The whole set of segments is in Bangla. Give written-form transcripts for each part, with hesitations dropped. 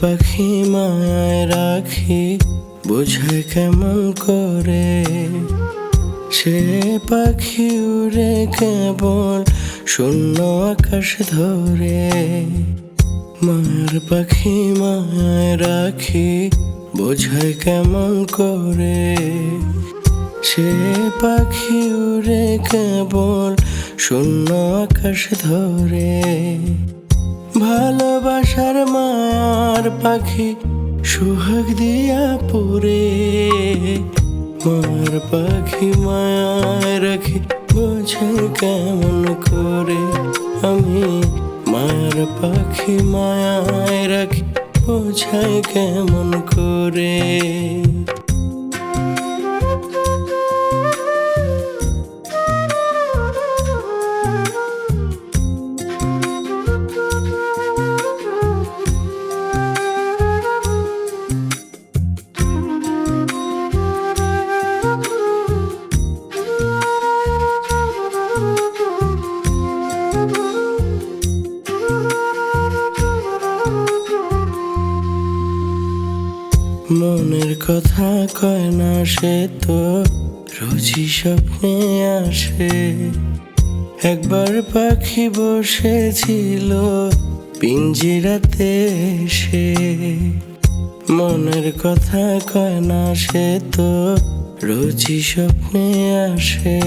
পাখি মায়ায় রাখি বোঝায় কেমন করে, সে পাখি উড়ে কেবল শূন্য আকাশ ধরে। মায়ার পাখি মায়ায় রাখি বোঝায় কেমন করে, সে পাখি উড়ে কেবল শূন্য আকাশ ধরে। ভালোবাসার মায়ার পাখি সুহাগ দিয়া পুরে, মায়ার পাখি মায়ায় রাখি বোঝায় কেমন করে। আমি মায়ার পাখি মায়ায় রাখি বোঝায় কেমন করে। মনের কথা কয় না সে তো রোজই স্বপ্নে আসে। একবার পাখি বসেছিল পিঞ্জিরাতে সে, মনের কথা কয় না সে তো রোজই স্বপ্নে আসে।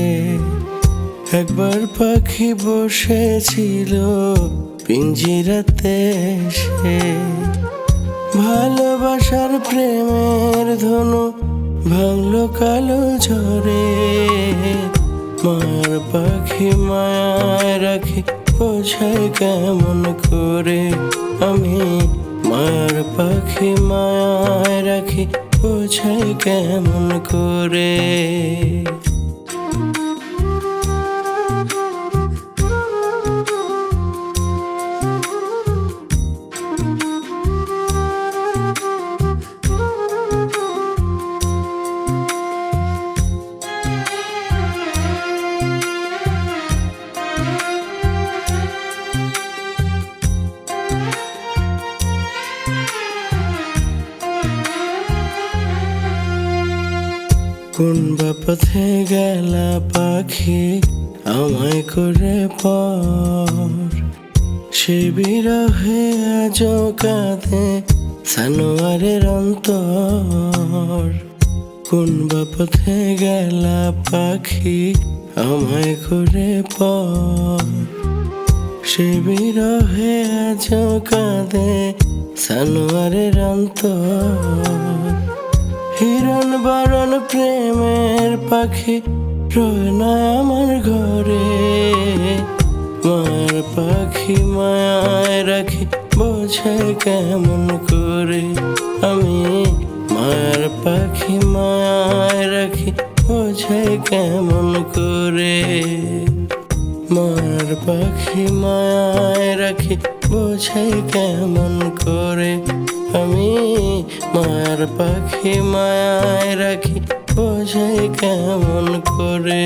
একবার পাখি বসেছিল পিঞ্জিরাতে সে, ভালোবাসার প্রেমের ধনু ভাঙলো কালো ঝরে। মায়ার পাখি মায়ায় রাখি বোঝায় কেমন করে। আমি মায়ার পাখি মায়ায় রাখি বোঝায় কেমন করে। কোন বা পথে গেলা পাখি আমায় করে পর, সে বিরহে আজ কাঁদে সানোয়ারের অন্তর। কোন বা পথে গেলা পাখি আমায় করে পর, সে বিরহে আজ কাঁদে সানোয়ারের অন্তর। হিরণ বরণ প্রেমের পাখি রয় না আমার ঘরে। মায়ার পাখি মায়ায় রাখি বোঝায় কেমন করে। আমি মায়ার পাখি মায়ায় রাখি বোঝায় কেমন করে। মায়ার পাখি মায়ায় রাখি বোঝায় কেমন করে। আমি মায়ার পাখি মায়ায় রাখি বোঝায় কেমন করে।